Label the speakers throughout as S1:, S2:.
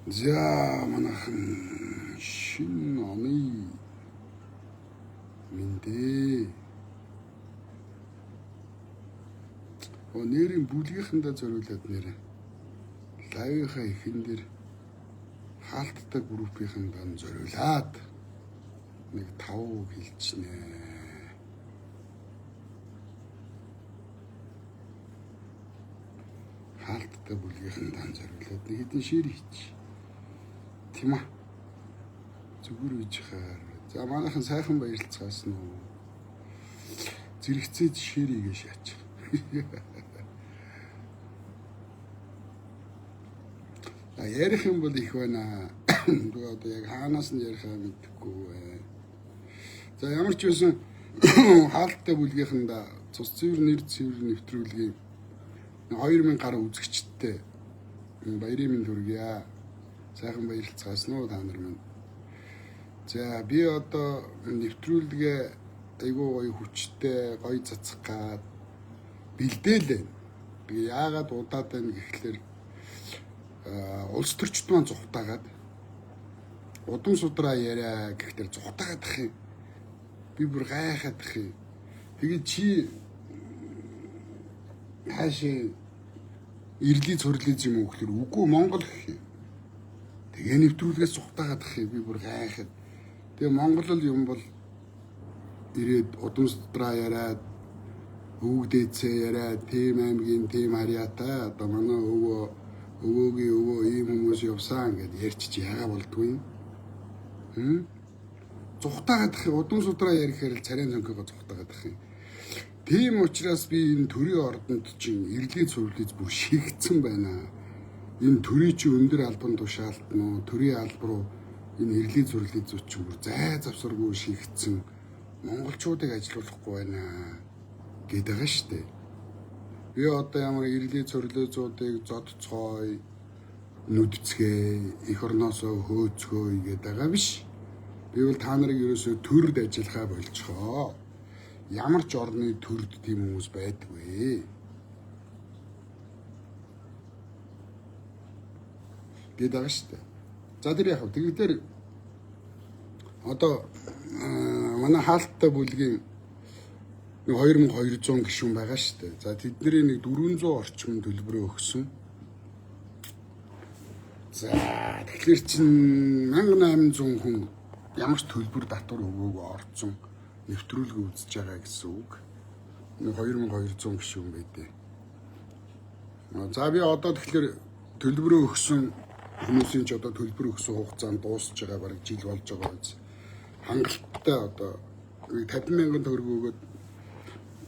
S1: За манайхан шинэ оны мэндэ. Нэрийн бүлгийнхэнтэй зориулаад нэрээ. Лайвынхаа ихэн дээр хаалттай группийн дан зориулаад нэг 5 хэлчихнэ. Хаалттай бүлгийнхэн дан зориулаад нэг хэдэн шир хийчих. Тийм аа. Зүгээр үеж хаар. За манайхан сайхан баярлцгаас нь зэрэгцээд ширийгээ шаачих. Ярих юм бол их байна. Би одоо яг хаанаас нь ярихаа мэдэхгүй. За ямар ч байсан хаалттай бүлгийнхэндээ цус цэвэр нэр цэвэр нэвтрүүлгийн 2000 гаруй үзэгчдтэй баярын минь хүргье. Сайхан баярлцгаас нь та нар минь. За би одоо нэвтрүүлгээ айгүй гоё хүчтэй гоё цацах гад бэлдээлээ. Би яагаад удаад байна гэхлээр улс төрчд маань зүхтаагаад удам судраа яриа гэхтэр зүхтаагаад ах юм. Би бүр гайхаад ах юм. Тэгээд чи хаашаа ирлий цорлий юм уу гэхлээр үгүй Монгол гэх юм. Тэгээ нэвтрүүлгээс зүхтаагаад ах юм. Би бүр гайхаад. Тэгээ Монгол юм бол ирээд удам судраа яриад өвгдээцээ яриад тийм аймгийн тийм харьяатай одоо манай өвөөгийн ийм хүмүүс явсан гэдээ ярьчих яага болдгүй юм. Зүхтаагаад ах юм. Удам судраа ярихээр л царайн цонхогоо зүхтаагаад ах юм. Тийм учраас би энэ төрийн ордонд чинь ирлээ цэвэрлэж бүр шигдсэн байна. Энэ төрийн чи өндөр албан тушаалтнуу төрийн албаруу энэ ирлээ цэвэрлэж зүч бүр зай завсаргүй шигдсэн монголчуудыг ажилуулахгүй байна гэдэг байгаа шүү дээ. Би одоо ямар ирлээ цэвэрлэзүүдийг зодцгой нүдцгээ их орноосоо хөөцгөө гэдэг байгаа биш. Би бол та нарыг ерөөсөө төрд ажиллахаа болчихоо. Ямар ч орны төрд тийм хүмүүс байдгүй. Гэдэг байгаа шүү дээ. За тэр яг тэр одоо манай хаалттай бүлгийн 2200 гишүүн байгаа шүү дээ. За тэдний нэг 400 орчим төлбөрөө өгсөн. За тэгэхээр чин 1800 хүн ямар ч төлбөр татвар өгөөгүй орцсон нэвтрүүлэг үзэж байгаа гэсэн үг. 2200 гишүүн байдээ. За би одоо тэгэхээр төлбөрөө өгсөн хүмүүсийн ч одоо төлбөр өгсөн хугацаанд дуусж байгаа бараг жил болж байгаа биз. Хангалттай одоо 50,000 төгрөг өгөөд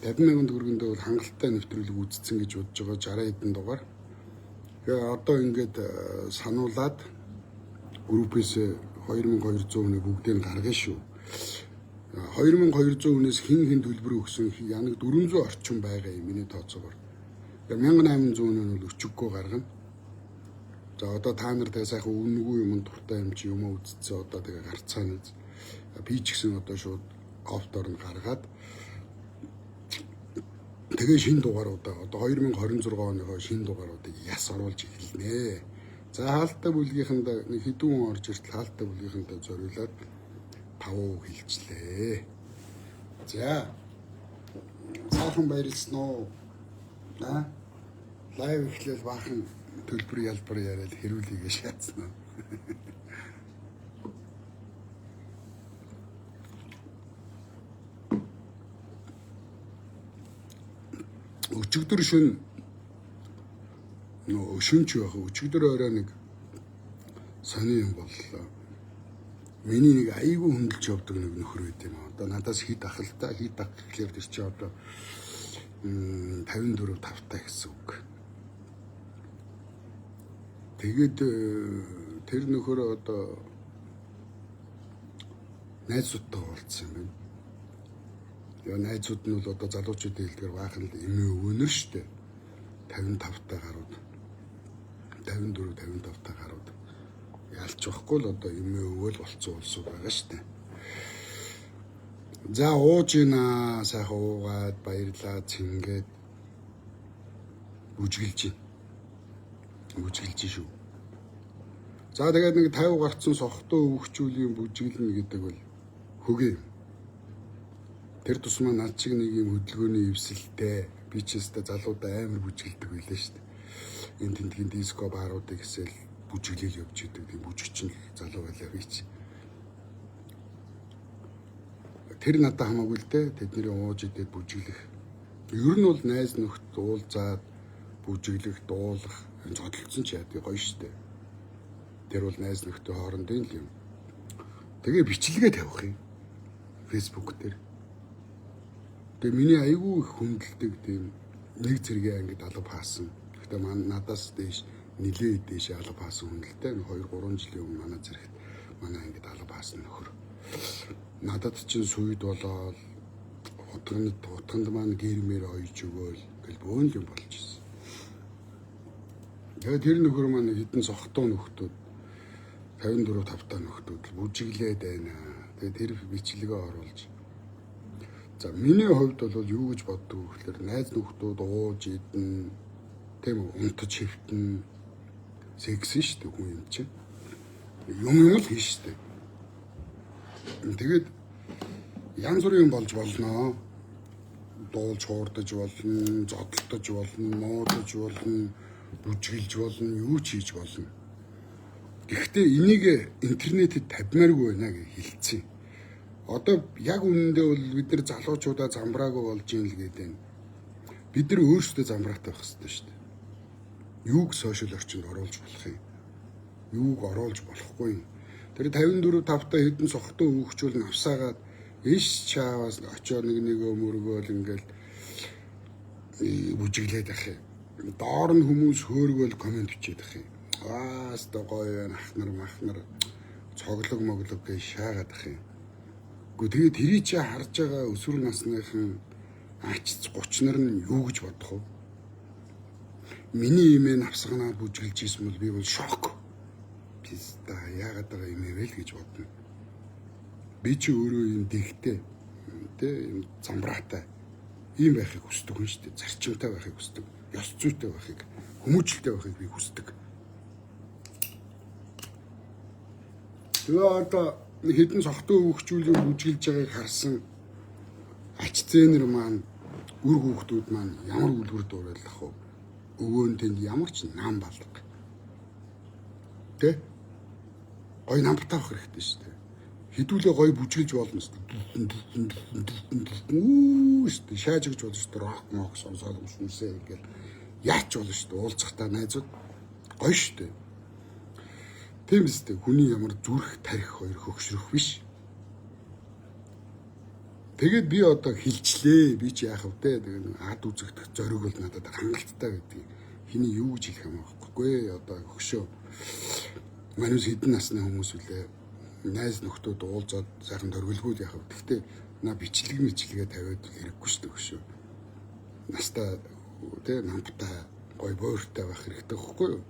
S1: 50,000 төгрөгөндөө бол хангалттай нэвтрүүлэг үзсэн гэж бодож байгаа 60 хэдэн дугаар. Тэгээ одоо ингээд сануулад группээс 2200 хүнийг бүгдийг гаргана шүү. 2200 хүнээс хин төлбөр өгсөн янаг 400 орчим байгаа юм миний тооцоогоор. Тэгээ 1800 хүн бол өчиггүй гаргана. За одоо та нар тэгээ сайхан үнэгүй юм дуртай юм чи юм үзсэн одоо тэгээ гарцаана. Би ч гэсэн одоо шууд офтоор нь гаргаад тэгээ шинэ дугааруудаа одоо 2026 оныхоо шинэ дугааруудыг яс оруулж эхэлнэ. За хаалттай бүлгийнхэндээ нэг хэдэн хүн орж иртэл хаалттай бүлгийнхэндээ зориулаад 5 хэлжлээ. За сайхан баярлсан уу? Лайв эхлээл баахан төлбөр ялбар яриад хэрүүлээгээ шаацсан уу? Өчигдөр шөнч байх. Өчигдөр орой нэг сони юм боллоо. Миний нэг айгүй хөндлөж явдаг нэг нөхөр байт юм. Одоо надаас хит ахалтай хит ах гэхлээр тэр чи одоо 54 тавтай гэсэн үг. Тэгээд тэр нөхөр одоо найзуудтай уулзсан юм байна. Яа найзууд нь бол одоо залуучуудын хэлдгээр баахан л эмээ өвөнөр штэ. 55 гарууд. 54 55 гарууд. Ялч байхгүй л одоо эмээ өвөл болцсон улсууд байгаа штэ. За ууж ийна сайхан уугаад баярлаа цэнгээд бүжгэлж шүү. За тэгээд нэг 50 гарцсан сохтоо өвгчүүлийн бүжиглэн гэдэг бол хөгийн. Тэр тусмаа над шиг нэг юм хөдөлгөөний эвсэлтэй би ч өстө залуудаа амар бүжиглдэг байлаа шүү дээ. Энэ тентгийн диско бааруудыг хэсэл бүжиглэл явж идэг тийм бүжигчин залуу байлаа би ч. Тэр надад хамаагүй л дээ. Тэдний ууж идээд бүжиглэх. Ер нь бол найз нөхд уулзаад бүжиглэх, дуулах зодтолцсон ч яа гоё шүү дээ. Тэр бол найз нөхдөд хоорондын л юм. Тэгээ бичлэгээ тавих юм. Facebook дээр. Тэгээ миний айгүй их хүндэлдэг тийм нэг зэрэгээ ангид алга хаасан. Гэхдээ надаас дээш нилээ дээш алга хаасан хүндэлтэй 2-3 жилийн өмнө манай зэрэгт манай ангид алга хаасан нөхөр. Надад чинь сүйд болоод утганд маань гэрмээр ойж өгөөл гэл бөөн юм болж ирсэн. Тэгээ тэр нөхөр маань хэдэн сохтоо нөхдүүд 54-5 нөхдүүд бүжиглээд байна. Тэгээ тэр бичлэгээ оруулж. За миний хувьд бол юу гэж боддог вэ гэхээр найз нөхдүүд ууж идэн тийм унтаж хэвтэн секс шүү дээ хүн юм чинь. Юм л хийн шүү дээ. Тэгээд янз бүрийн болж болно. Дуулж хуурдаж болно, зодтолдож болно, муудаж болно, бүжгэлж болно, юу ч хийж болно. Гэхдээ энийг интернетэд тавьмааргүй байна гэж хэлсэн. Одоо яг үнэндээ бол бид нар залуучуудаа замбраагүй болж юм л гэдэг нь. Бид нар өөрсдөө замбраатай байх хэрэгтэй шүү дээ. Юуг сошиал орчинд оруулж болох юм? Юуг оруулж болохгүй юм? Тэр 54-5 хэдэн сохтоо өгчүүл навсаагаад иш чааваас очоо нэг өмөргөөл ингээл бүжиглээд ах юм. Доор нь хүмүүс хөөргөөл комент бичээд ах юм. Ааста гоё ахнар цоглог моглог гэж шаагаад ах юм. Гэхдээ тэрий чи харж байгаа өсвөр насныхан ач 30 нар нь юу гэж бодох вэ? Миний имээ навсганаад бүжиглж ийсэн бол би бол шок. Писта яагаад байгаа юм бэ л гэж бодно. Би чи өөрөө юм дэгтэй тийм замбраатай ийм байхыг хүсдэг хүн шүү дээ. Зарчимтай байхыг хүсдэг. Ёс зүйтэй байхыг, хүмүүжлтэй байхыг би хүсдэг. Тэгээ одоо хэдэн сохтоо өгчүүлийн бүжиглж байгааг харсан ач зээнэр маань үр хүүхдүүд маань ямар үлгэр дуурайлах вэ? Өвөөн тэнд ямар ч нам балга. Тэ? Гой намтай авах хэрэгтэй шүү дээ. Хідүүлээ гой бүжиглж болно шүү дээ. Шүү дээ. Шаажигч болно шүү дээ. Рок мок сонсоод өмсмөсөө ингээл яач болно шүү дээ. Уулзахтаа найзууд гой шүү дээ. Тийм үстэй хүний ямар зүрх тарих хоёр хөгшрөх биш. Тэгээд би одоо хилчлээ. Би ч яах вэ? Тэгээд ад үзэгдэх зориг бол надад хангалттай гэдэг. Хиний юу гэж хэлэх юм бэ? Одоо хөшөө. Манайс хэдэн насны хүмүүс үлээ найз нөхдүүд уулзаад сайхан төрөлгүүд яах вэ? Гэхдээ бичлэгээ тавиад хэрэггүй шүү дээ хөшөө. Настаа тэ намтай гой боортой байх хэрэгтэй хэвгүй юу?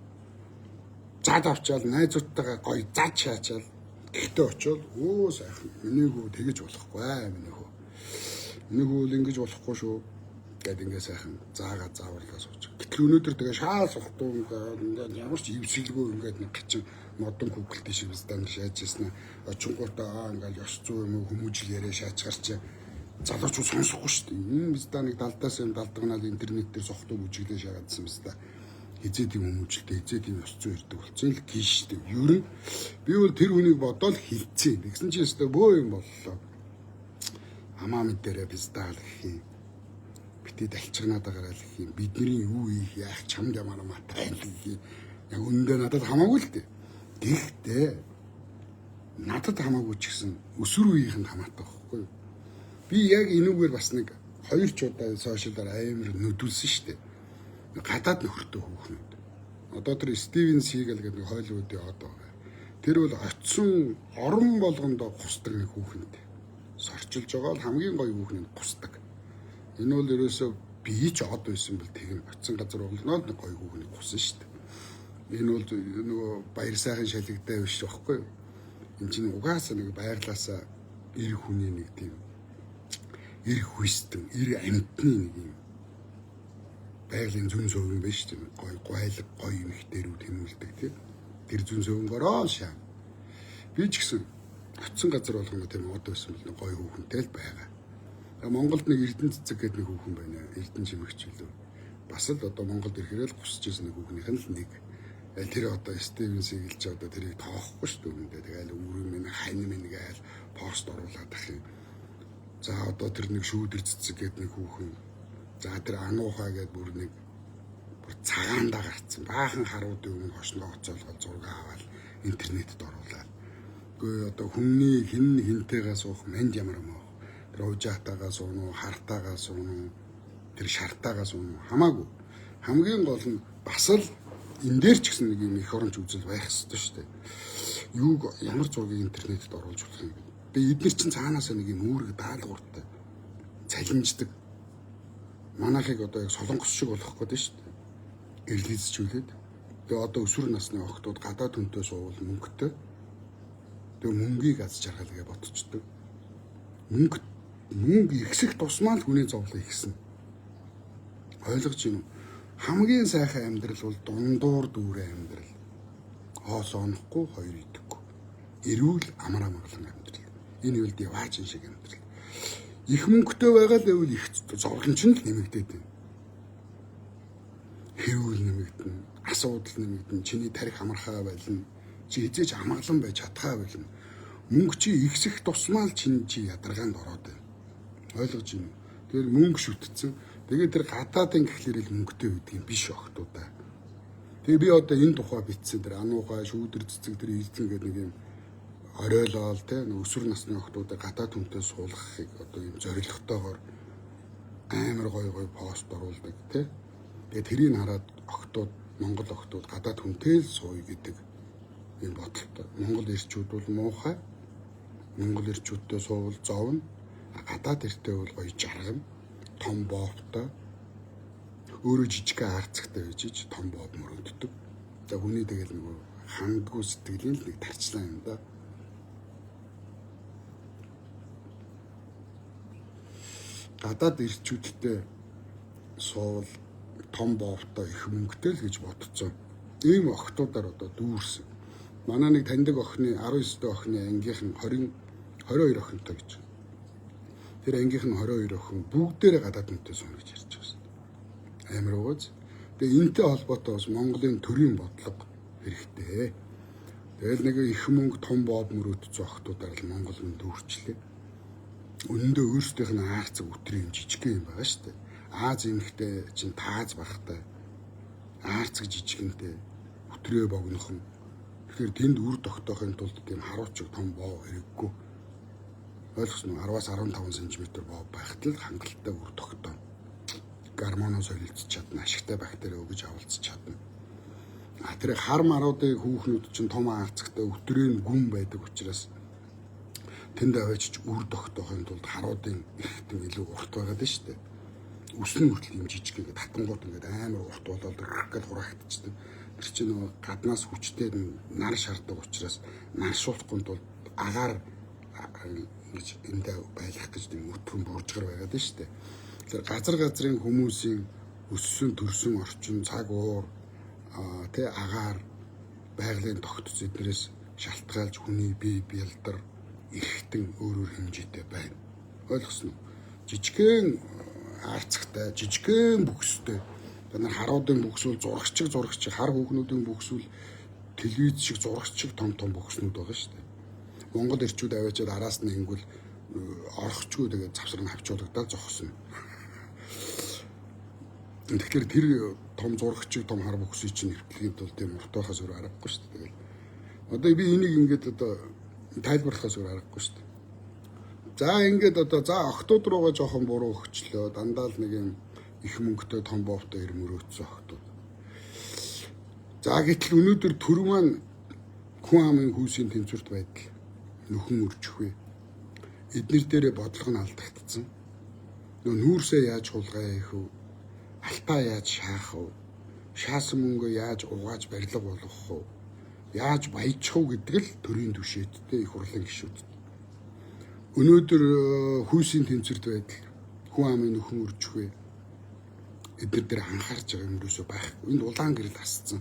S1: Зад авчаал найзуудтайгаа гоё зад шаачаал гэхдээ очивол өө сайхан миний хүү тэгэж болохгүй миний хүү. Миний хүү л ингэж болохгүй шүү гэд ингээ сайхан заагаа зааварлаа сууж. Гэтэл өнөөдөр тэгээ шаал сохтуу ингээ ямар ч ивсэлгүй ингээд нэг гачин модон Google тийш станд шааж ирсэн. Очингуудаа ингээл ёс зүй юм уу хүмүүжил яриа шаачгарч залуучууд сонсохгүй шүү дээ. Энэ биздаа нэг далдаас юм далдганаад интернет дээр сохтуу бүжиглээ шаагаадсан биздаа. Хизээд юм хүмүүжлтэй хизээд юм ёс зүй ирдэг болсон л гин штэ. Ер нь би бол тэр хүнийг бодоод хилцээ. Тэгсэн чинь өстө бөө юм боллоо. Амаа мэдэрэ биздаа л гэх юм. Битээ далчгнаад байгаараа л гэх юм. Бидний юу ийх яах чамд ямар матай л гэх юм. Яг үндэ надад хамаагүй л дээ. Гэхдээ надад хамаагүй ч гэсэн өсвөр үеийнхэнд хамаатай байхгүй юу? Би яг энүүгээр бас нэг 2 ч удаа сошиалаар амар нүдүүлсэн штэ. Гадаад нөхөртэй хүүхнүүд. Одоо тэр Стивен Сигал гэдэг Холливуудын одоо байгаа. Тэр бол очисон орон болгондоо гусдаг нэг хүүхэнтэй. Сорчилж байгаа л хамгийн гоё хүүхнийг гусдаг. Энэ бол ерөөсөө би ч од байсан бэл тэгэн очисон газар болгоноо нэг гоё хүүхнийг гусан шүү дээ. Энэ бол нөгөө баяр сайхан шалгитай биш байхгүй юу? Энэ чинь угаасаа нэг байрлаасаа эр хүний нэг тийм эр хүстэн, эр амтны нэг юм байгалийн зүн зөв юм байна шүү дээ. Гой гойлог, гоё юм их дээрүүд хэмүүлдэг тийм. Тэр зүүн сөвөнгөрөө шаа. Би ч гэсэн очисон газар болгоно тийм одоо байсан бол гоё хүүхэнтэй л байгаа. Монголд нэг Эрдэнэ цэцэг гэдэг нэг хүүхэн байна. Эрдэнэ жимэгч үлээ. Бас л одоо Монголд ирэхээр л гусч ирсэн нэг хүүхнийх нь л нэг. Тэр одоо Стивен Сигэлж одоо тэрийг тоохгүй шүү дээ. Тэгэл үүрэн минь хань минь гээл пост оруулаад ах юм. За одоо тэр нэг шүүдэр цэцэг гэдэг нэг хүүхэн. За тэр ануухай гэдэг бүр нэг цагаандаа гарцсан. Баахан харуудын өмнө хошноо оцоолгоод зураг аваад интернетэд оруулаад. Гэхдээ одоо хүнний хинтэйгээ суух манд ямар юм аа. Тэр уужаатаагаа суунуу, хартаагаа суунуу, тэр шартаагаа суунуу хамаагүй. Хамгийн гол нь бас л энэ дээр ч гэсэн нэг юм их оронч үзэл байх ёстой шүү дээ. Юуг ямар зургийг интернетэд оруулж болох юм бэ? Тэгээ эдгээр чинь цаанаасаа нэг юм үүрэг даалгавартай цалинждаг. Манайхыг одоо яг солонгос шиг болох гэдэг шүү дээ. Эрлийцчүүлээд. Тэгээ одоо өсвөр насны охтууд гадаад хүнтэй суувал мөнгөтэй. Тэгээ мөнгийг аз жаргалгээ ботчдөг. Мөнгө ихсэх тусмаа л хүний зовлон ихсэн. Ойлгож байна уу? Хамгийн сайхан амьдрал бол дундуур дүүрэн амьдрал. Хоос онохгүй, хоёр идэхгүй. Эрүүл амар амгалан амьдрал. Энэ үл диваачин шиг амьдрал. Их мөнгөтэй байгаа л байвал их зовлон ч л нэмэгдээд байна. Хэрүүл нэмэгдэнэ, асуудал нэмэгдэнэ, чиний тарих амархаа байлна. Чи хизээч амгалан байж чадхаа байлна. Мөнгө чи ихсэх тусмаа л чи ядаргаанд ороод байна. Ойлгож байна уу? Тэгэхээр мөнгө шүтцэн. Тэгээд тэр гадаадын гэхлээр л мөнгөтэй байдаг юм биш охтуудаа. Тэгээ би одоо энэ тухай бичсэн тэр ануухай шүүдэр цэцэг тэр эзэн гэдэг нэг юм оройлол те өсвөр насны охтуудаа гадаад хүнтэй суулгахыг одоо юм зорилготойгоор амар гоё пост оруулдаг те. Тэгээд тэрийг хараад охтууд Монгол охтууд гадаад хүнтэй л сууя гэдэг юм бодолтой. Монгол эрчүүд бол муухай. Монгол эрчүүдтэй суувал зовно. Гадаад эрттэй бол гоё жаргана. Том боовтой. Өөрөө жижигхэн харцагтай байж ич том боов мөрөнддөг. За хүний тэгэл нэг хандгүй сэтгэлийн нэг тарчлаа юм да. Гадаад эрчүүдтэй суувал том боовтой их мөнгөтэй л гэж бодцсон. Ийм охтуудаар одоо дүүрсэн. Манай нэг таньдаг охины 19 дэх охины ангийнхан 22 охинтой гэж. Тэр ангийнхан 22 охин бүгдээрээ гадаад хүнтэй сууна гэж ярьж байсан. Амар ууз. Тэгээ энэтэй холбоотой бас Монголын төрийн бодлого хэрэгтэй. Тэгэл нэг их мөнгө том бод мөрөөдсөн охтуудаар л Монгол хүн дүүрчлээ. Өнөндөө өөрсдийнх нь аарцаг өтрийн жижигхэн юм байгаа шүү дээ. Аз эмхтэй чинь тааз багтай. Аарцаг жижигэнтэй өтрөө богнохон. Тэгэхээр тэнд үр тогтоохын тулд тийм харуучиг том боо хэрэггүй. Ойлгосон уу? 10-аас 15 см боо байхад л хангалттай үр тогтоо. Гормоноос солилцож чадна, ашигтай бактери өгж авалцж чадна. Тэр хар маруудын хүүхнүүд чинь том аарцагтай өтрийн гүн байдаг учраас тэнд аваачиж үр тогтоохын тулд харуудын ихтэн илүү урт байгаад нь шүү дээ. Үснэ хүртэл юм жижиг ингээд татангууд ингээд амар урт болоод гэл хураагдчихдаг. Тэр чинь нөгөө гаднаас хүчтэй нар шаарддаг учраас наршуулахгүй тулд агаар гэж эндээ байлгах гэж тийм өтрөн бууржгар байгаад нь шүү дээ. Тэр газрын хүмүүсийн өссөн төрсөн орчин цаг уур тэ агаар байгалийн тогтц эднэрээс шалтгаалж хүний бие бэлдар эрхтэн өөрөөр хэмжээтэй байна. Ойлгосон уу? Жижигхэн аарцагтай, жижигхэн бүхстэй. Бид нар харуудын бүхсүүл зурагч хар хүүхнүүдийн бүхсүүл телевиз шиг зурагч шиг том бүхснүүд байгаа шүү дээ. Монгол эрчүүд аваачаад араас нь ингүүл орохчгүй тэгээд завсар нь хавчуулагдаад зогсно. Тэгэхээр тэр том зурагчиг том хар бүхсийг чинь нэвтлэхийн тулд тийм урт байхаас өөр аргагүй шүү дээ. Одоо би энийг ингээд одоо тайлбарлахаас өөр аргагүй шүү дээ. За ингээд одоо охтууд руугаа жоохон буруу өгчлөө. Дандаа л нэг юм их мөнгөтэй том боовтой ир мөрөөдсөн охтууд. За гэтэл өнөөдөр төр маань хүн амын хүүсийн тэнцвэрт байдал нөхөн үржих вэ? Эднэр дээрээ бодлого нь алдагдсан. Нүүрсээ яаж хулгай хийх вэ? Алтаа яаж шаах вэ? Шаасан мөнгөө яаж угааж барилга болгох вэ? Яаж баяжих вэ гэдэг л төрийн түвшээдтэй их хурлын гишүүд. Өнөөдөр хүүсийн тэнцвэрт байдал хүн амын нөхөн үржих вэ? Эдгээр дээр анхаарч байгаа юм юусоо байхгүй. Энд улаан гэрэл асцсан.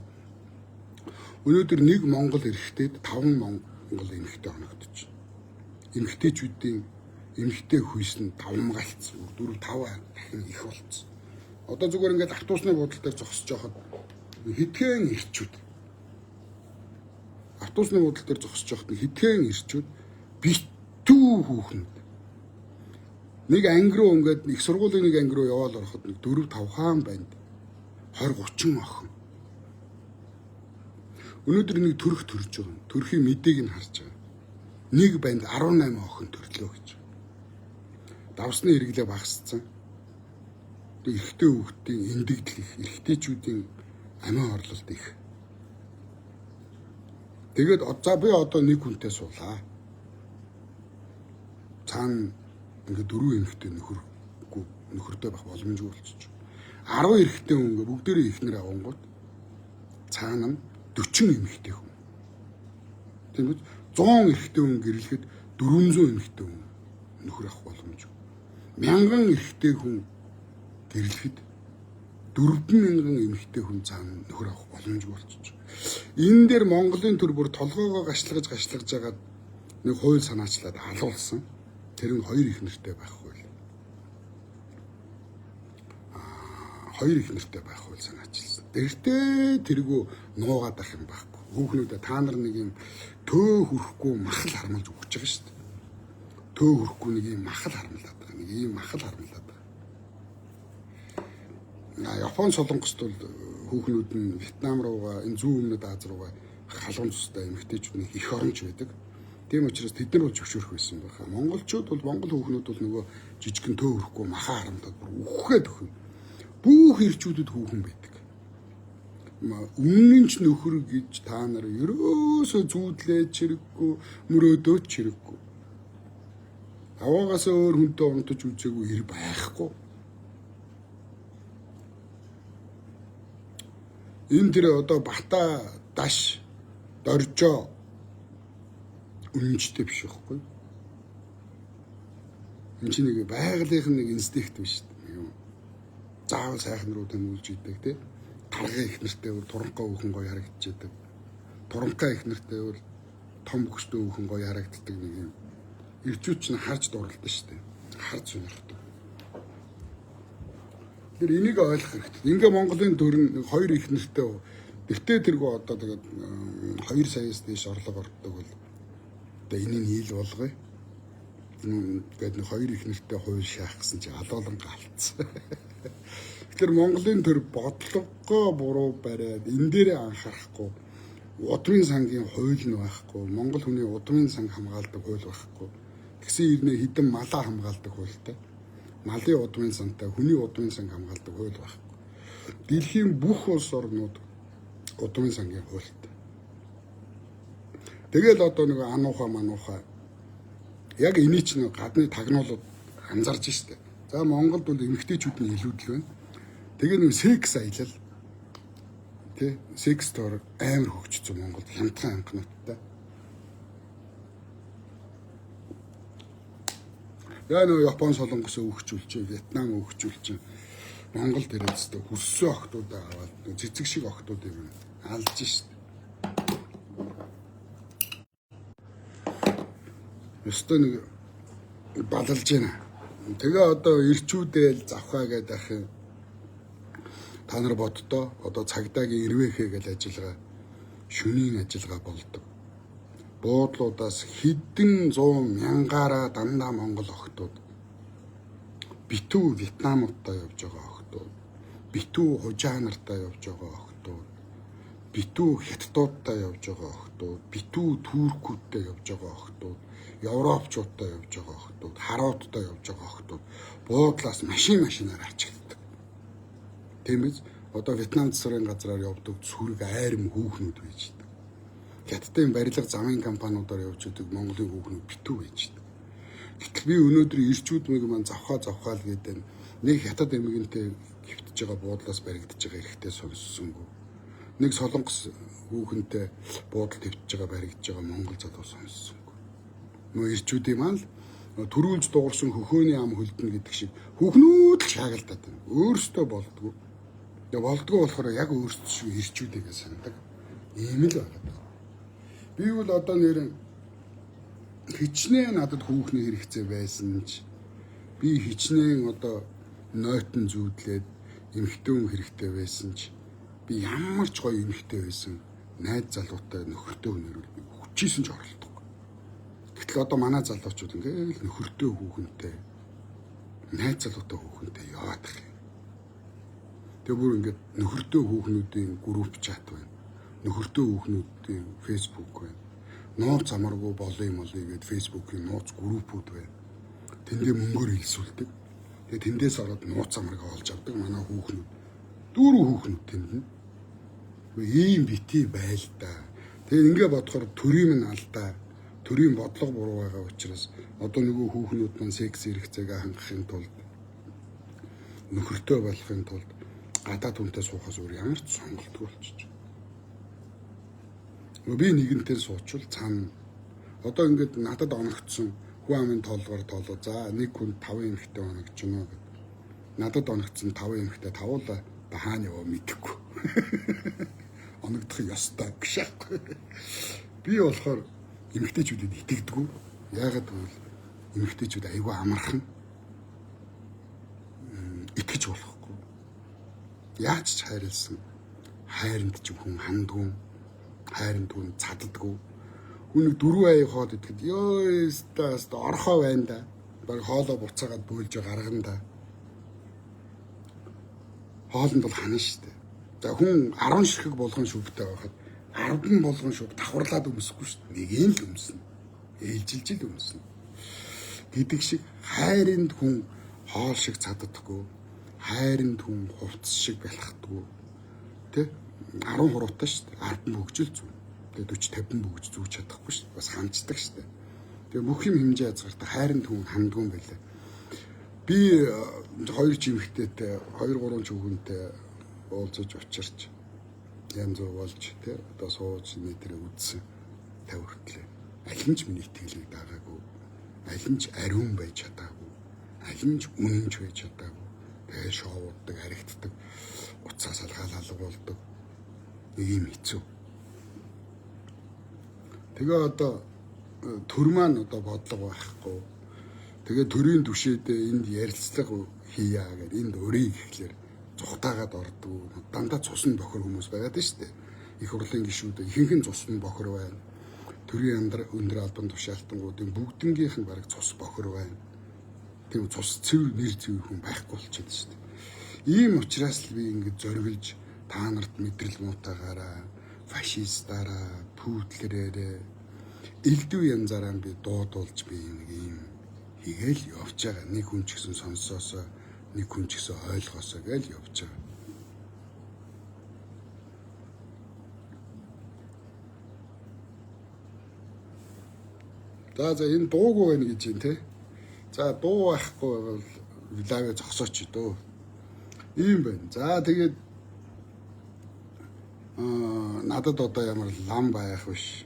S1: Өнөөдөр нэг Монгол эрэгтэйд 5 Монгол эмэгтэй оногдож байна. Эмэгтэйчүүдийн эмэгтэй хүйс нь давмгайлцсан. 4-5 дахин их болцсон. Одоо зүгээр ингээд автобусны буудлын дээр зогсож байхад хэдхэн ирчүүд автобусны буудлын дээр зогсож байхад хэдхэн ирчүүд битүү хүүхнүүд нэг анги руу ингээд их сургуулийн нэг анги руу яваал ороход 4-5 хаан банд 20-30 охин. Өнөөдөр нэг төрх төрж байгаа. Төрхийн мэдээг нь харж байгаа. Нэг банд 18 охин төрлөө гэж. Давсны хэрэглээ багасцсан. Эрэгтэй хүүхдийн эндэгдэл их, эрэгтэйчүүдийн амиа орлолт их. Тэгээд за би одоо нэг хүнтэй суулаа. Цаана ингээд 4 эмэгтэй нөхөртэй байх боломжгүй болчих. 10 эрэгтэй хүн ингээд бүгдээрээ ихнэр авангууд цаана нь 40 эмэгтэй хүн. Тийм үү? 100 эрэгтэй хүн гэрлэхэд 400 эмэгтэй хүн нөхөр авах боломжгүй. 1000 эрэгтэй хүн гэрлэхэд 4000 эмэгтэй хүн цаана нөхөр авах боломжгүй болчих. Энэ дээр Монголын төр бүр толгоогоо гашлагаж жагаад нэг хууль санаачлаад алуулсан. Тэр нь 2 их нэртэй байх хууль. 2 их нэртэй байх хууль санаачилсан. Тэртээ тэргүү нуугаад ах юм байхгүй. Хүүхнүүдээ та нар нэг юм төө хүрхгүй махал хармалж өгч байгаа шүү дээ. Төө хүрхгүй нэг юм махал хармалаад байгаа. Нэг юм махал хармалаад байгаа. Япон солонгост бол хүүхнүүд нь Вьетнам руугаа энэ зүүн өмнөд Аз руугаа халуун цустай эмэгтэйчүүд нэг их оромж байдаг. Тийм учраас тэд нар бол зөвшөөрөх байсан байна. Монголчууд бол монгол хүүхнүүд бол нөгөө жижигэн төө хүрхгүй махаа харамдаад бүр үхгээд өгнө. Бүх ирчүүдэд хүүхэн байдаг. Үнэн ч нөхөр гэж та нар ерөөсөө зүүдлээ чирэггүй, мөрөөдөө чирэггүй. Аваагаас өөр хүнтэй унтаж үзээгүй ир байхгүй. Энэ тэр одоо бата даш доржоо үнэнчтэй биш байхгүй. Энэ чинь нэг байгалийнхын нэг инстинкт биш үү? Заавал сайхан руу тэмүүлж идэг тий. Таргын их нэртэй бол туранхай хүүхэн гоё харагдчихэдэг. Туранхай их нэртэй бол том хөштэй хүүхэн гоё харагддаг нэг юм. Ирчүүд чинь харж дурлалтай шүү дээ. Харж сонирхдаг. Тэр энийг ойлгох хэрэгтэй. Ингээ Монголын төр нь 2 их нэртэй. Тэртээ тэргөө одоо тэгээд 2 саяас дээш орлого ордог бол одоо энийг хийл болгоё. Ингээд 2 их нэртэй хууль шаах гэсэн чи алуулан галцсан. Тэгэхээр Монголын төр бодлогоо буруу бариад энэ дээрээ анхаарахгүй удмын сангийн хууль нь байхгүй, Монгол хүний удмын санг хамгаалдаг хууль байхгүй. Тэгсэн ирнэ хідэн малаа хамгаалдаг хуультай. Малын удмын сантай хүний удмын санг хамгаалдаг хууль байхгүй. Дэлхийн бүх улс орнууд удмын сангийн хуультай. Тэгэл одоо нэг мануухай яг эний чинь гадны тагнуулууд анзарч штэ. За Монголд бол эмэгтэйчүүд нь илүүдл байна. Тэгээ нэг секс аялал тий секс төр амар хөгжсөн Монголд хямдхан анхнуудтай. Яа нөө Япон солонгос өгчүүлж, Вьетнам өгчүүлж, Монгол дээрээс хүссэн охтуудаа аваад цэцэг шиг охтууд юм алж штэ. Өстөө нэг балалж байна. Тэгээ одоо ирчүүдэл завхаа гэдэг ахын та нар боддоо одоо цагдаагийн ирвэхэ гэж ажиллагаа шөнийн ажиллагаа болдог. Буудлуудаас хэдэн 100 мянгаараа дандаа Монгол охтууд битүү Вьетнамуудтай явж байгаа охтууд, битүү хужаанартай явж байгаа охтууд, битүү хятадуудтай явж байгаа охтууд, битүү туркуудтай явж байгаа охтууд, европчуудтай явж байгаа охтууд, хараудтай явж байгаа охтууд буудлаас машинаар ачигддаг. Тийм биз? Одоо Вьетнам засварын газраар явдаг сүрэг айрам хүүхнүүд байж байдаг. Хятадын барилга замын компаниудаар явж байдаг Монголын хүүхнүүд битүү байж байдаг. Гэтэл би өнөөдөр ирчүүд мэг маань завхаа л гэдэг нэг хятад эмэгэнтэй хөвтөж байгаа буудлаас баригдаж байгаа ихтэй сонссонгүй. Нэг солонгос хүүхэнтэй буудалд хөвтөж байгаа баригдаж байгаа монгол залуу сонссонгүй. Нөө ирчүүдийн маань л төрүүлж дуурсан хөхөөний ам хөлдөн гэдэг шиг хүүхнүүд л шаагалдаад байна. Өөрөөсөө болдгоо. Тэгээ болдгоо болохоор яг өөрсдөө шүү ирчүүдээгээ сандаг. Ийм л байгаа. Би бол одоо нэр хичнээн надад хүүхний хэрэгцээ байсан ч би хичнээн одоо нойтон зүүдлээд эмэгтэй хүн хэрэгтэй байсан ч би ямар ч гоё эмэгтэй байсан найз залуутай нөхөртэй хүнээр би хүчээсэн ч оролдохгүй. Гэтэл одоо манай залуучууд ингээл нөхөртэй хүүхэнтэй найз залуутай хүүхэнтэй яваад их юм. Тэгээ бүр ингээд нөхөртэй хүүхнүүдийн групп чат байна. Нөхөртэй хүүхнүүдийн фейсбુક байна. Нууц амаргүй болын молъё гээд фейсбુકийн нууц группүүд байна. Тэндээ мөнгөөр хэлсүүлдэг. Тэгээ тэндээс ороод нууц амаргаа олж авдаг манай хүүхнүүд. Дүүрэн хүүхнүүд тэнд нь. Ийм бити байл да. Тэгээ ингээ бодохоор төрийн минь алдаа. Төрийн бодлого буруу байгаа учраас одоо нөгөө хүүхнүүд маань секс хэрэгцээгээ хангахын тулд нөхөртэй болохын тулд гадаад хүнтэй суухаас өөр ямар ч сонголтгүй болчихж байна. Би нэгэнтэй суучвал цаана одоо ингээд надад оногдсон хүн амын тоолгоор тоолоо. За нэг хүн 5 эмэгтэй оногдож байна гэд. Надад оногдсон 5 эмэгтэй тавуулаа хаана яваа мэдэхгүй. Оногдох ёстой гшаахгүй. Би болохоор эмэгтэйчүүдэд итгэдэггүй. Яагаад гэвэл эмэгтэйчүүд айгүй амархан. Итгэж болохгүй. Яаж ч хайрлсан. Хайранд ч хүн хандгүй. Хайранд хүн цаддаггүй. Хүн 4 аяг хоод итгэд ёо стаст орхоо байна да. Баг хоолоо буцаагаад бөөлж гаргана да. Хоолнд бол хана штэ. За хүн 10 ширхэг болгон шүвтэй байхад 10 болгон шүв давхарлаад өмсөхгүй штэ. Нэг юм л өмснө. Ээлжилж л өмснө. Гэдэг шиг хайранд хүн хоол шиг цаддаггүй. Хайранд хүн хувцс шиг бэлхдаггүй. Тэ 10 хуруутай штэ. 10 бөгжил зүү. Тэгээ 40 50 бөгж зүүж чадахгүй штэ. Бас ханддаг штэ. Тэгээ бүх юм хэмжээ хязгаартай хайранд хүн хандгүй юм байлаа. Би 2 жимхтэйтэй 2 3 хүүхэнтэй уулзаж учирч янз бүр болж тэ одоо сууж нэтэрэ үдсэн 50 хүртлээ. Аль нь ч миний итгэлийг дагаагүй. Аль нь ч ариун байж чадаагүй. Аль нь ч үнэнч байж чадаагүй. Тэгээ шоуддаг, харигддаг, уцаас алгаалал болдог. Нэг юм хэцүү. Тэгээ одоо төр маань одоо бодлого байхгүй. Тэгээ төрийн түвшээдээ энд ярилцлага хийя гэхээр энд өрийг ихлээр цухтаагаад ордог. Дандаа цусны бохор хүмүүс байгаад шүү дээ. Их хурлын гишүүд ихэнх нь цусны бохор байна. Төрийн өндөр албан тушаалтангуудын бүгднгийнх нь бараг цус бохор байна. Тийм цус цэвэр нэр цэвэр хүн байхгүй болчиход шүү дээ. Ийм учраас л би ингэж зориглож та нарт мэдрэл муутаагаараа фашистаараа пүүтлэрээрээ элдв янзаараа би дуудуулж би нэг юм хийгээл явж байгаа. Нэг хүн ч гэсэн сонсоосоо, нэг хүн ч гэсэн ойлгоосоо гээл явж байгаа. За энэ дуугүй байна гэж юм те. За дуу байхгүй бол лавэ зогсооч дөө. Ийм байна. За тэгээд надад одоо ямар лам байх биш.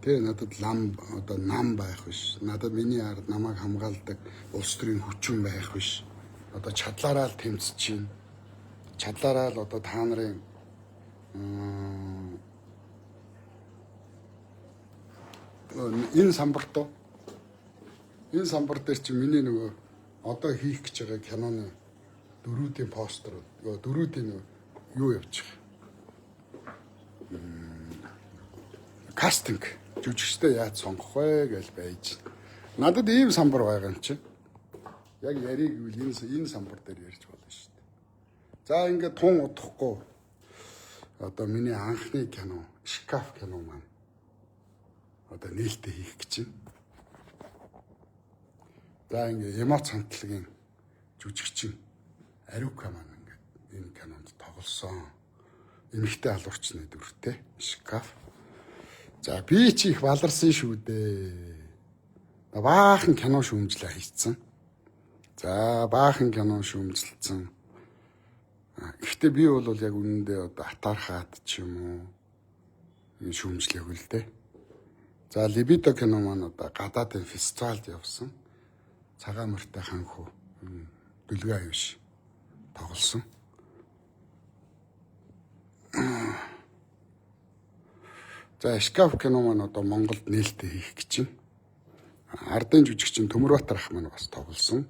S1: Тэ надад лам одоо нам байх биш. Надад миний ард намайг хамгаалдаг улс төрийн хүчин байх биш. Одоо чадлаараа л тэмцэж чинь. Чадлаараа л одоо та нарын энэ самбар дээр чи миний нөгөө одоо хийх гэж байгаа киноны дөрүүдийн постэр дөрүүдийн юу явчих. Кастинг жүжигчтэй яаж сонгох вэ гэж байж. Надад ийм самбар байгаа юм чи. Яг яриг гэвэл энэ самбар дээр ярьж болно шүү дээ. За ингээд тун удахгүй одоо миний анхны кино, шкаф кино маань одоо нээлттэй хийх гэж байна. За ингээд эмоц хамтлагийн жүжигчин Ариука маань ингээд энэ кинонд тоглосон. Эмэгтэй алуурчны дүртэй шкаф. За би ч их баларсан шүү дээ. Баахан кино шүүмжлээ хийцэн. За баахан кино шүүмжилсэн. Гэхдээ би бол яг үнэндээ одоо атархаад ч юм уу энэ шүүмжлэх үл дээ. За Либидо кино маань одоо гадаадын фестивалд явсан. Цагаан мөртэй ханху дүлгээ аюуш тоглосон. За шкаф кино маань одоо Монголд нээлттэй хийх гэж байна. Ардын жүжигчин Төмөрбаатар ах маань бас тоглосон.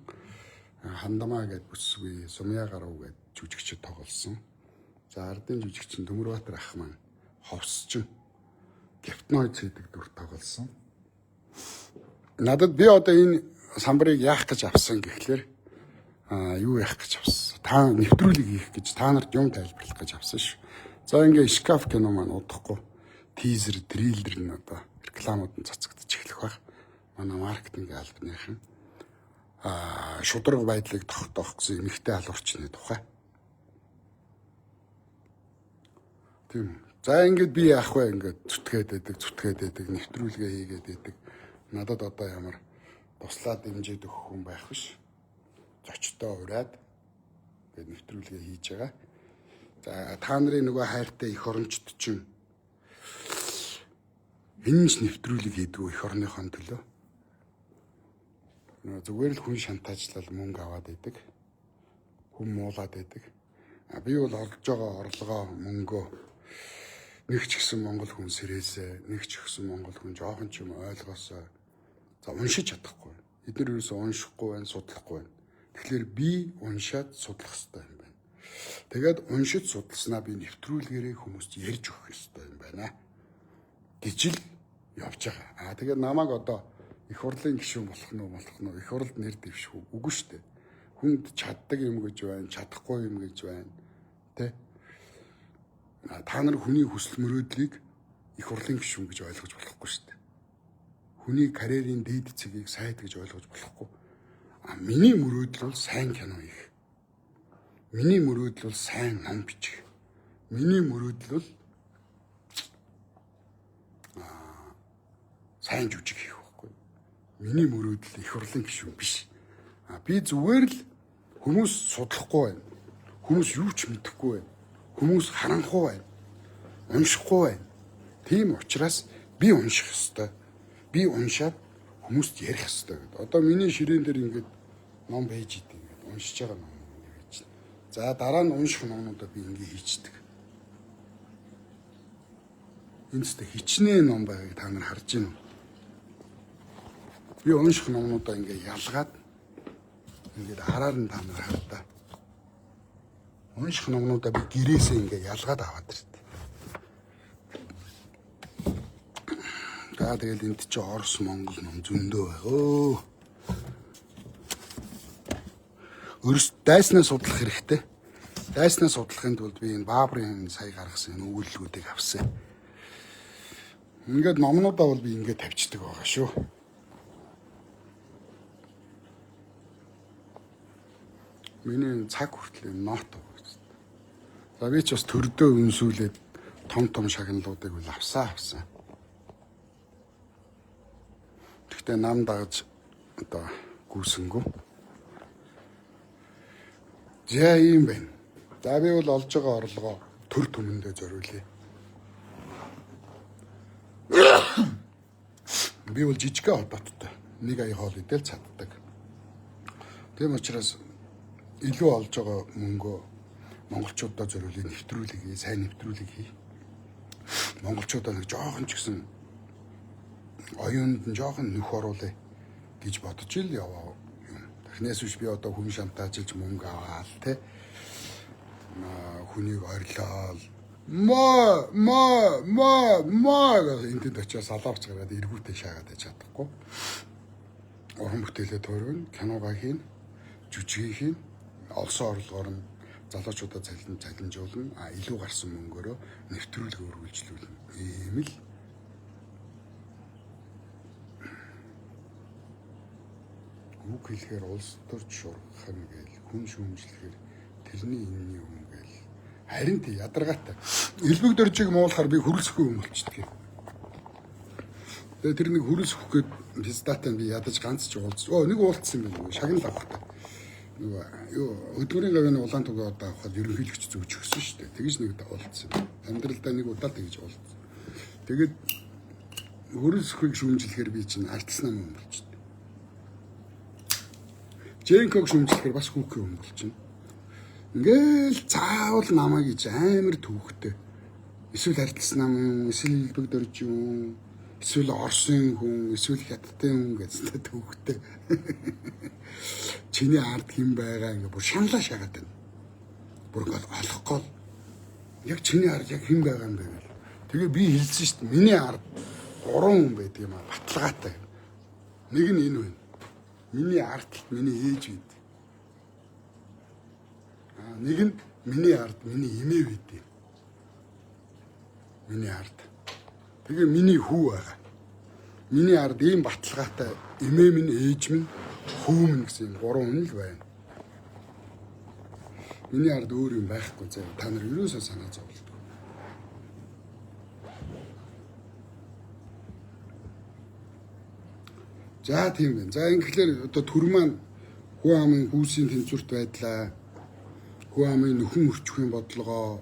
S1: Хандамаа гэдэг бүсгүй, Сумья гарав гэдэг жүжигчид тоглосон. За ардын жүжигчин Төмөрбаатар ах маань ховсчин Гептнойц гэдэг дүр тоглосон. Надад би одоо энэ самбарыг яах гэж авсан гэхлээр юу яах гэж авсан. Та нэвтрүүлэг хийх гэж та нарт юм тайлбарлах гэж авсан ш. За ингээ шкаф кино маань удахгүй тизер, трейлер нь одоо рекламууд нь цацагдчих эхлэх байх. Манай маркетинг албаныхан шудраг байдлыг тогтоох гэсэн эмэгтэй алуурчны тухай. Тийм. За ингээд би яах вэ? Ингээд зүтгээд байдаг, нэвтрүүлгээ хийгээд байдаг. Надад одоо ямар туслаад дэмжиж өгөх хүн байх биш. Зочдоо ураад ингээд нэвтрүүлгээ хийж байгаа. За та нарын нөгөө хайртай эх орончд чинь энэ нэвтрүүлэг хийдэг эх орныхон төлөө. Зүгээр л хүн шантаажлал мөнгө аваад байдаг. Хүн муулаад байдаг. Би бол олж байгаа орлогоо мөнгөө нэг ч гэсэн монгол хүн сэрээсээ, нэг ч гэсэн монгол хүн жоохон ч юм ойлгосоо. За уншиж чадахгүй. Эдгээр юусоо уншихгүй байна, судлахгүй байна. Тэгэхээр би уншаад судлах хэрэгтэй юм байна. Тэгээд уншиж судалснаа би нэвтрүүлгээрээ хүмүүст ярьж өгөх хэрэгтэй юм байна гэж л явж байгаа. Тэгээд намайг одоо их хурлын гишүүн болох нь их хурлд нэр дэвших үгүй шүү дээ. Хүнд чаддаг юм гэж байна, чадахгүй юм гэж байна. Тэ? Та нар хүний хүсэл мөрөөдлийг их хурлын гишүүн гэж ойлгож болохгүй шүү дээ. Хүний карьерийн дээд цэгийг сайд гэж ойлгож болохгүй. Миний мөрөөдөл бол сайн кино хийх. Миний мөрөөдөл бол сайн ном бичих. Миний мөрөөдөл бол сайн жүжиг хийх байхгүй. Миний мөрөөдөл их хурлын гишүүн биш. Би зүгээр л хүмүүс судлахгүй байна. Хүмүүс юу ч мэдэхгүй байна. Хүмүүс харанхуй байна. Уншихгүй байна. Тийм учраас би унших ёстой. Би уншаад хүмүүст ярих ёстой гэдэг. Одоо миний ширээн дээр ингээд ном байж идэв ингээд уншиж байгаа ном байж. За дараа нь унших номнуудаа би ингээд хийчдэг. Энэ ч хичнээн ном байгааг та нар харж байна уу? Би унших номнуудаа ингээд ялгаад ингээд хараар нь та нар хардаа. Унших номнуудаа би гэрээсээ ингээд ялгаад аваад ирдэг. За тэгэл энд чи Орос, Монгол ном зөндөө байгаа. Өөрөөс дайснаа судлах хэрэгтэй. Дайснаа судлахын тулд би энэ Баабрын сая гаргасан өгүүлэлгүүдийг авсан. Ингээд номнуудаа бол би ингээд тавьчихдаг байгаа шүү. Миний цаг хүртэл нот байгаа. За би ч бас төрдөө үнсүүлээд том шагналуудыг бол авсан. Гэхдээ нам дагаж одоо гүйсэнгүү. За ийм байна. За би бол олж байгаа орлогоо төр төмөндөө зориулъя. Би бол жижигхэн холбооттой. Нэг ая хоол идэл чаддаг. Тийм учраас илүү олж байгаа мөнгөө монголчуудаа зориулъя, нэвтрүүлэг хий, сайн нэвтрүүлэг хий. Монголчуудаа нэг жоохон ч гэсэн оюунд нь жоохон нөх оруулъя гэж бодож ил яваа юм. Тэрнээс биш би одоо хүн шантаажиж мөнгө аваал те. Хүнийг орилол. Энд очиж салаарч гараад эргүүтээ шаагаад байж чадахгүй. Уран бүтээлээ тойрвол киногаа хийн, жүжиг хийн, олсон орлогоор нь залуучуудаа цалинжуулна. Илүү гарсан мөнгөөрөө нэвтрүүлэг өргүүлжлүүлнэ. Ийм л үг хэлэхээр улс төрч шургах юм гээл хүн шүүмжлэхээр тэрний энэний юм гээл харин тий ядаргаатай элбэг дөржиг муулахаар би хөрөлсөхгүй юм болчихдөг. Тэгээ тэр нэг хөрөлсөх гээд пистатай би ядаж ганц ч уулз. Нэг уулцсан юм байна. Шагнал авахтай. Нөгөө юу өдгөрийн гавьяаны улаан тугаа одоо авахад ерөнхийлөгч зөөж өгсөн шүү дээ. Тэгэж нэг уулцсан. Амьдралдаа нэг удаа тэгэж уулзсан. Тэгээд хөрөлсөхийг шүүмжлэхээр би чинь ардсан юм болчихсон. Жэнког шүмжлэхээр бас хүүхэн юм болчихно. Ингээл заавал намайг гэж амар түүхтэй. Эсвэл харилцсан нам юм, эсвэл илбэг дөрж юм, эсвэл Орсын хүн, эсвэл Хятадын хүн гэж төвхтэй. Чиний ард хэн байгаа ингээ бүр шаналаа шагаад байна. Бүр гол олохгүй. Яг чиний ард яг хэн байгаа юм бэ гэл. Тэгээ би хэлсэн шүү дээ. Миний ард 3 хүн байдаг юм аа. Баталгаатай. Нэг нь энэ байна. Миний ард миний ээж бид. Нэг нь миний ард миний эмээ бид. Миний ард. Тэгээ миний хүү байгаа. Миний ард ийм баталгаатай эмээ минь, ээж минь, хүү минь гэсэн 3 хүн л байна. Миний ард өөр юм байхгүй заа. Та нар юусаа санаа зовлоо. За тийм байна. За ингэхлээр одоо төр маань хүү амын хүүсийн тэнцвэрт байдлаа, хүү амын нөхөн өрчхийн бодлогоо,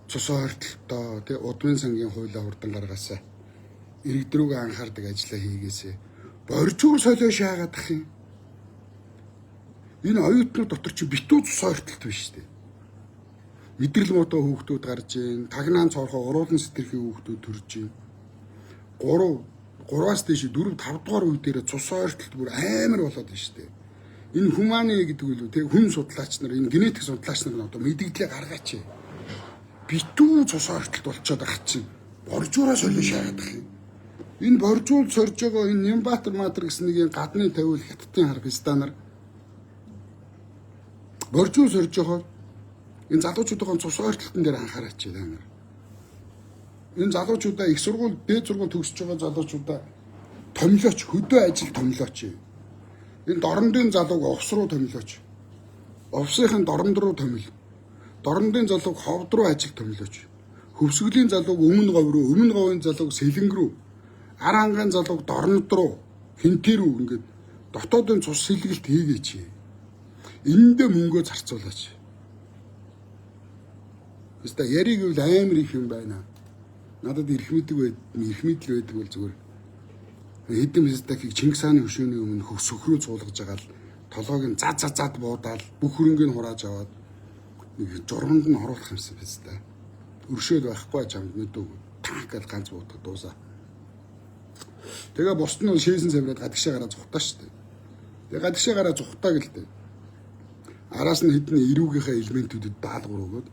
S1: цус ойртолтоо, тэг удмын сангийн хуулиа хурдан гаргаасаа. Иргэдрүүгээ анхаардаг ажиллаа хийгээсэй. Боржуур солио шаагаадах юм. Энэ оюутнууд дотор чи битүү цус ойртолт биш үү? Мэдрэл муутай хүүхдүүд гарч ийн, тагнаан цоорхоо уруулан сэтэрхий хүүхдүүд төрж ийн. 3-аас дээш 4-5 дугаар үе дээр цус ойртолт бүр амар болоод байна шүү дээ. Энэ хуманы гэдэг үл тэг хүн судлаач нар, энэ генетик судлаач нар нь одоо мэдээлэлээ гаргаач. Битүү цус ойртолт болчиход байгаа чинь боржуураас солио шаагаадах юм. Энэ боржуул сорж байгаа энэ Нямбатар матер гэсэн нэг гадны тавиул Хятадын хар пистанаар боржуул сорж байгаа энэ залуучуудын цус ойртолтон дээр анхаараач байна. Энэ залуучуудаа их сургууль, дээд сургууль төгсөж байгаа залуучуудаа томилооч, хөдөө ажил томилооч. Энэ дорндын залууг овс руу томилооч. Овсынхын дорнд руу томил. Дорндын залууг ховд руу ажил томилооч. Хөвсгөлийн залууг өмнө говь руу, өмнө говийн залууг сэлэнг рүү, ар ангийн залууг дорнод руу, хинтээ рүү ингээд дотоодын цус сэлгэлт хийгээч. Эндээ мөнгөө зарцуулаач. Өстө яриг үл амар их юм байна. Надад эрх мэдэл байдаг бол зүгээр хэдэн стакийг Чингис хааны хөшөөний өмнө сөхрөө цуулгаж байгаа л толгойг нь зад буудаал бүх хөрөнгөний хурааж аваад нэг журганд нь оруулах юмсан биз дээ. Өршөөл байхгүй чамд мэдээгүй. Тах гэж ганц буудах дуусаа. Тэгээ бусд нь шээсэн савраад гадагшаа гараа зүхтаа штэ. Тэгээ гадагшаа гараа зүхтаа гэлтэй. Араас нь хэдэн эрүүгийнхээ элементүүдэд даалгавар өгөөд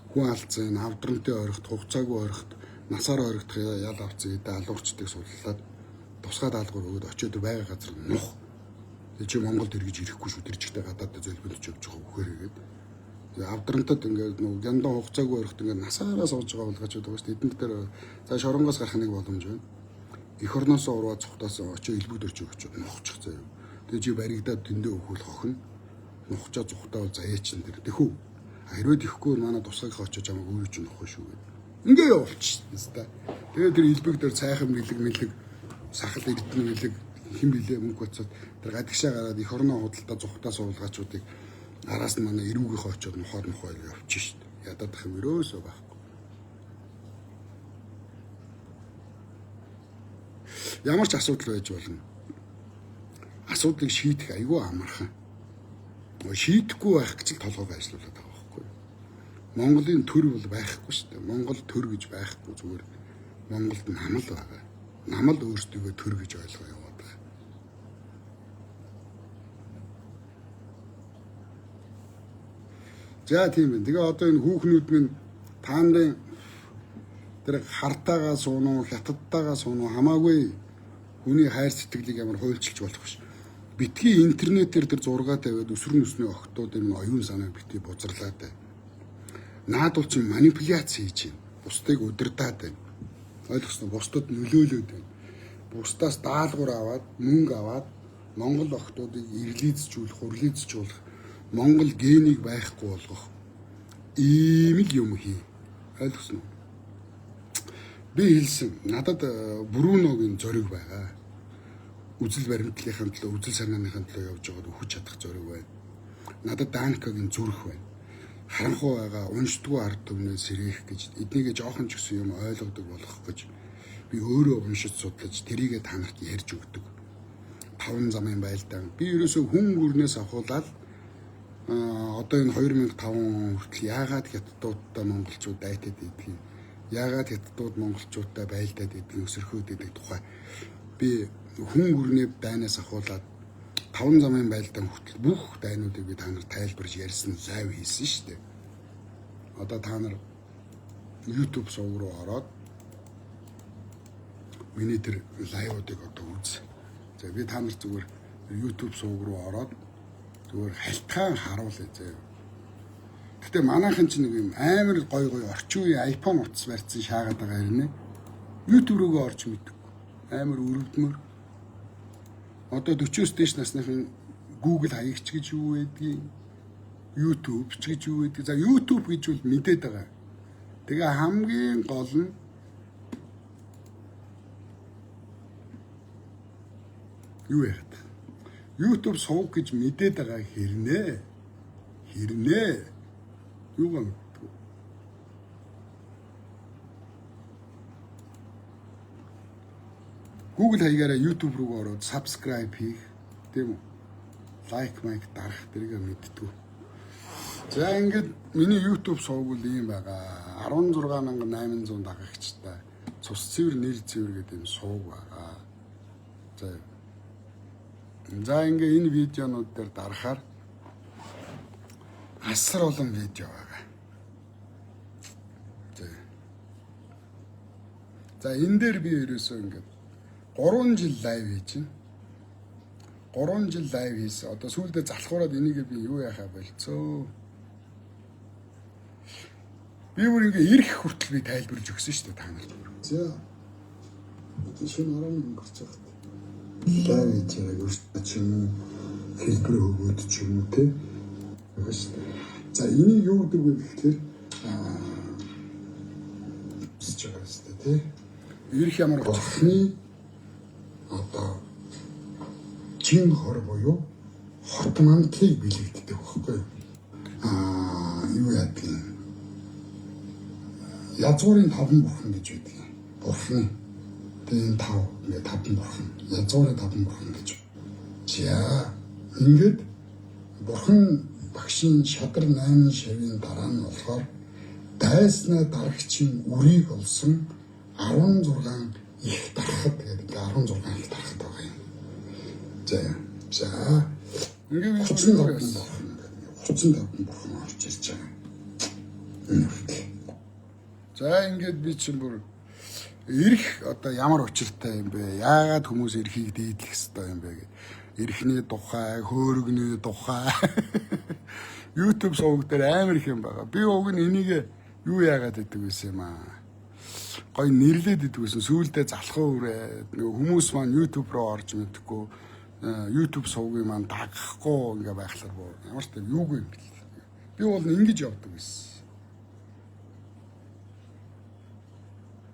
S1: хүн алдсан, авдрамтын орхит, хугацаагүй орхит, насаар орхит ял авцсан гэдэг алуурчдыг суллаад тусгай даалгавар өгөөд очиод байгаа газар нух. Тэг чи Монголд эргэж ирэхгүй шүү, тэрчгтэй гадаадд зөлбөнд ч явж байгаа вөхөр гэдэг. Тэгээ авдрантад ингээд нэг яндан хугацаагүй орхит ингээд насаараа сууж байгаа болгочод байгаа шүү. Эдэнд дээр за шоронгоос гарах нэг боломж байна. Эх орноосоо ураад цухтаас очиж элбэг дөрж өгч нухчих заяа. Тэгээ чи баригдаад тэндээ өхөл хохно. Нухчаа цухтаа бол заяачин тэр. Тэхүү. Хэрвээ тэхгүй манай тусгайг очиж амаг өөрөө ч нухах шүү гэдэг. Ингээ явуулчихсан та. Тэгээ тэр элбэг дээр цайхан мэлэг сахал эрдэнэ мэлэг хэн билээ мөнгө гоцоод тэр гадагшаа гараад эх орноо худалдаа цухтаа суулгаачуудыг араас нь манай эрүүгийнхээ очиод нухаар явчих шүү дээ. Ядадах юм өрөөсөө байхгүй. Ямар ч асуудал байж болно. Асуудлыг шийдэх айгүй амархан. Шийдэхгүй байх гэж толгойг ажиллуулад байгаа байхгүй. Монголын төр бол байхгүй шүү дээ. Монгол төр гэж байхгүй зүгээр Монголд намал байгаа. Намал өөрсдөө төр гэж ойлгоо яваад байгаа. За тийм ээ. Тэгээ одоо энэ хүүхнүүд минь таандын тэр хартаагаа суунуу, хятадтайгаа суунуу хамаагүй хүний хайр сэтгэлийг ямар хуульчилж болох биш. Битгий интернетээр тэр зураг тавиад өсвөр нүсний охтуудын оюун санааг битгий бузарлаад байна. Наадуул чи манипуляц хийж байна. Бусдыг удирдаад байна. Ойлгосноо бусдад нөлөөлөд байна. Бусдаас даалгавар аваад, мөнгө аваад Монгол охтуудыг ирлийзжүүлэх, хурлийзжүүлэх, Монгол генийг байхгүй болгох ийм л юм хий. Ойлгосноо. Би хэлсэн надад Брюногийн зориг байгаа. Үзэл баримтлалын төлөө, үзэл санааныхын төлөө явж байгаад өгч чадах зориг байна. Надад Данкагийн зүрх байна. Харанхуй байгаа, уншдаггүй ард түмнээс сэрэх гэж, эднийгээ жоохон ч гэсэн юм ойлгодог болох гэж би өөрөө уншиж судлаж тэрийгээ та нарт ярьж өгдөг. 5 замын байлдаа. Би ерөөсөө хүн гүрнээс авахуулаад одоо энэ 2005 хүртэл яагаад хятадуудтай монголчууд дайтад идэх юм. яагаад хятадууд монголчуудтай байлдаад идэг өсөрхөөд идэг тухай би хүн гүрний дайнаас ахуулаад 5 замын байлдаан хүртэл бүх дайнуудыг би та нар тайлбарж ярьсан лайв хийсэн шүү дээ. Одоо та нар YouTube сувг руу ороод миний тэр лайвуудыг одоо үз. За би та нар зүгээр YouTube сувг руу ороод зүгээр халтгаан харуулъя заяа. Гэтэ манайхан ч нэг юм амар гой орчин үеийн iPhone утас барьсан шаагаад байгаа юм нэ. YouTube руугаа орж мэддэг. Амар өрөвдмөр. Одоо 40-оос дээш насныхын Google хаягч гэж юу байдгийг, YouTube ч гэж юу байдгийг. За YouTube гэж бол мэдээд байгаа. Тэгээ хамгийн гол нь юу яагаад? YouTube сувг гэж мэдээд байгаа хэрнээ. Юу гэнэ? Google хаягаараа YouTube руу ороод subscribe хийх, тийм үү? Лайк дарах тэрийг мэдтгүү. За ингээд миний YouTube сувг бол ийм байгаа. 16800 дагагчтай цус цэвэр нэр цэвэр гэдэг юм сувг байгаа. За ингээд энэ видеонууд дээр дарахаар асар олон видео байгаа. За энэ дээр би ерөөсөө ингээд 3 жил лайв хийж байна. 3 жил лайв хийсэн. Одоо сүүлдээ залхуураад энийг би юу яхаа болцоо. Би бүр ингээ ирэх хүртэл би тайлбарлаж өгсөн шүү дээ та нарт. За. Шинэ орон гарч байгаа. Лайв хийж байгаа өөртөө ч юм уу хэлбэр өгөөд ч юм уу те. За энийг юу гэдэг вэ гэхээр бичиж байгаа шүү дээ те. Ирэх ямар болохны одоо чин хор буюу хот мантлыг бэлэгддэг байхгүй юу? Юу яадаг юм? Язгуурын 5 бурхан гэж байдаг. Бурхан. Тэгээ 5 ингээ 5 бурхан. Язгуурын 5 бурхан гэж. За ингээд бурхан багшийн шадар 8 шавийн дараа нь болохоор дайснаа дарагчийн үрийг олсон 16 их дарахад гэдэг 16 их дарахад байгаа юм. За ингээд 35 бурхан орж ирж байгаа. За ингээд би чинь бүр ирэх одоо ямар учиртай юм бэ? Яагаад хүмүүс эрхийг дийдлэх ёстой юм бэ гэх. Эрхний тухай, хөөргөний тухай YouTube сувг дээр амар их юм байгаа. Би уг нь энийг юу яагаад гэдэг вэ юм аа. Гой нэрлээд идэг гэсэн сүүлдээ залхуу үрээд нөгөө хүмүүс маань YouTube руу орж мэдэхгүй YouTube сувгийг маань дагахгүй ингээ байхлаар боо ямар ч юм юугүй юм бэл. Би бол ингэж явдаг байсан.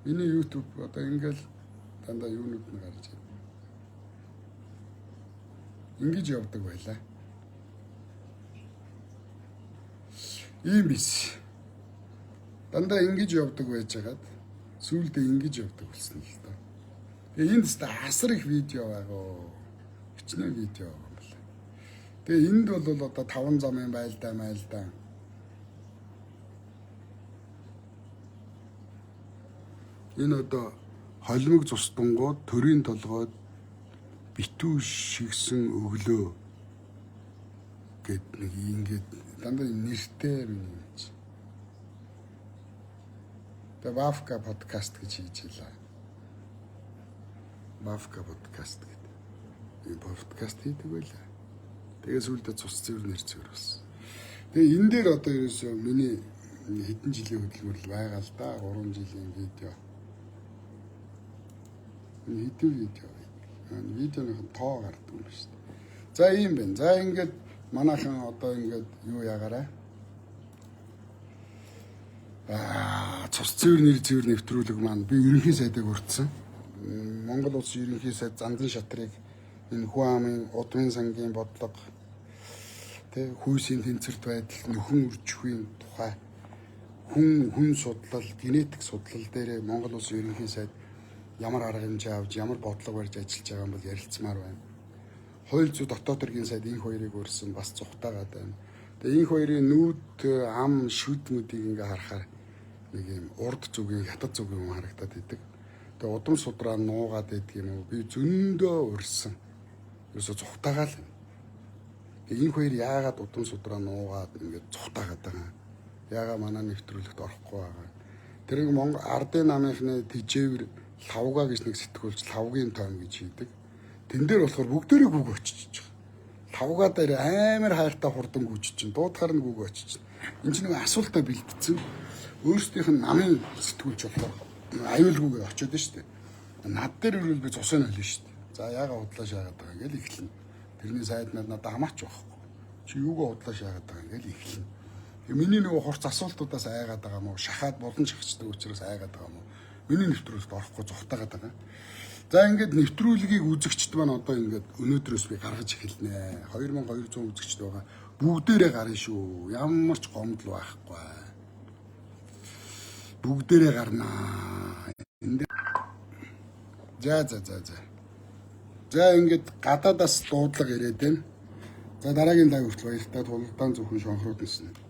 S1: Миний YouTube одоо ингээл дандаа юунууд нь гарч ирнэ. Ингэж явдаг байлаа. Ийм биш. Дандаа ингэж явдаг байжгаад сүүлдээ ингэж явдаг болсон л доо. Тэгээ энд тест асар их видео байгаа. Хичнээн видео байгаа юм байна. Тэгээ энд бол одоо 5 замын байлдаа. Энэ одоо холимог цустангууд төрийн толгойд битүү шигсэн өглөө гэд нэг ингээд дандаа нэртэй миний юм чи. Тэгээ Вавка подкаст гэж хийж илаа. Вавка подкаст гэдэг. Энэ подкаст хийдэг байлаа. Тэгээ сүүлдээ цус цэвэр нэр цэвэр болсон. Тэгээ энэ дээр одоо ерөөсөө миний хэдэн жилийн хөдөлмөр байгаа л да. 3 жилийн видео. Хэдэн видео. Видеоны тоо гардаг юм шүү дээ. За ийм байна. За ингээд манайхан одоо ингээд юу ягаарай. Цус цэвэр нэр цэвэр нэвтрүүлэг маань би ерөнхий сайдыг өртсөн. Монгол улсын ерөнхий сайд зандан шатрыг энэ Хүн амын удмын сангийн бодлого хүйсийн тэнцвэрт байдал нөхөн үржихийн тухай хүн судлал генетик судлал дээр Монгол улсын ерөнхий сайд ямар арга хэмжээ авч ямар бодлого барьж ажиллаж байгаа юм бол ярилцмаар байна. Хууль зүйн дотоод хэргийн сайд энэ хоёрыг өрсөн бас цухтаагаад байна. Тэгээ энэ хоёрын нүүд ам шүд мүдийг ингээ харахаар нэг юм урд зүгийн хятад зүгийн юм харагдаад идэг. Тэгээ удам судраа нуугаад идэх юм уу? Би зөндөө урьсан. Ерөөсө цухтаагаал. Энэ хоёр яагаад удам судраа нуугаад ингээд цухтаагаад байгаа. Яагаад манай нэвтрүүлэгт орохгүй байгаа. Тэр Монгол ардын намынхны тижээвэр лавга гэж нэг сэтгүүлч лавгийн тоон гэж хийдэг. Тэн дээр болохоор бүгдээрээ гүг очиж байгаа. Лавга дээр амар хайртай хурдан гүйж чинь дуудахаар нь гүг очиж чинь. Энд чинь нэг асуултаа бэлдсэн. Өөрсдийнх нь намын сэтгүүлч болохоор аюулгүйгээ очиод нь шүү дээ. Над дээр ирвэл би цусыг нь холно шүү дээ. За яагаад удлаа шаагаад байгаа ингээл эхэлнэ. Тэрний сайднаар надад хамаач байхгүй. Чи юугаа удлаа шаагаад байгаа ингээл эхэлнэ. Миний нөгөө хурц асуултуудаас айгаад байгаа мó шахаад болон шахацдаг учраас айгаад байгаа мó. Миний нэвтрүүлэгт орохгүй зүхтаагаад байгаа. За ингээд нэвтрүүлгийг үзэгчд маань одоо ингээд өнөөдрөөс би гаргаж эхэлнэ. 2200 үзэгчд байгаа. Бүгдээрээ гарна шүү. Ямар ч гомдол байхгүй. Бүгдээрээ гарнаа. За. За ингээд гадаадаас дуудлага ирээд байна. За дараагийн лайв хүртэл баяртай тулдаан зөвхөн шонхрууд нэснэ.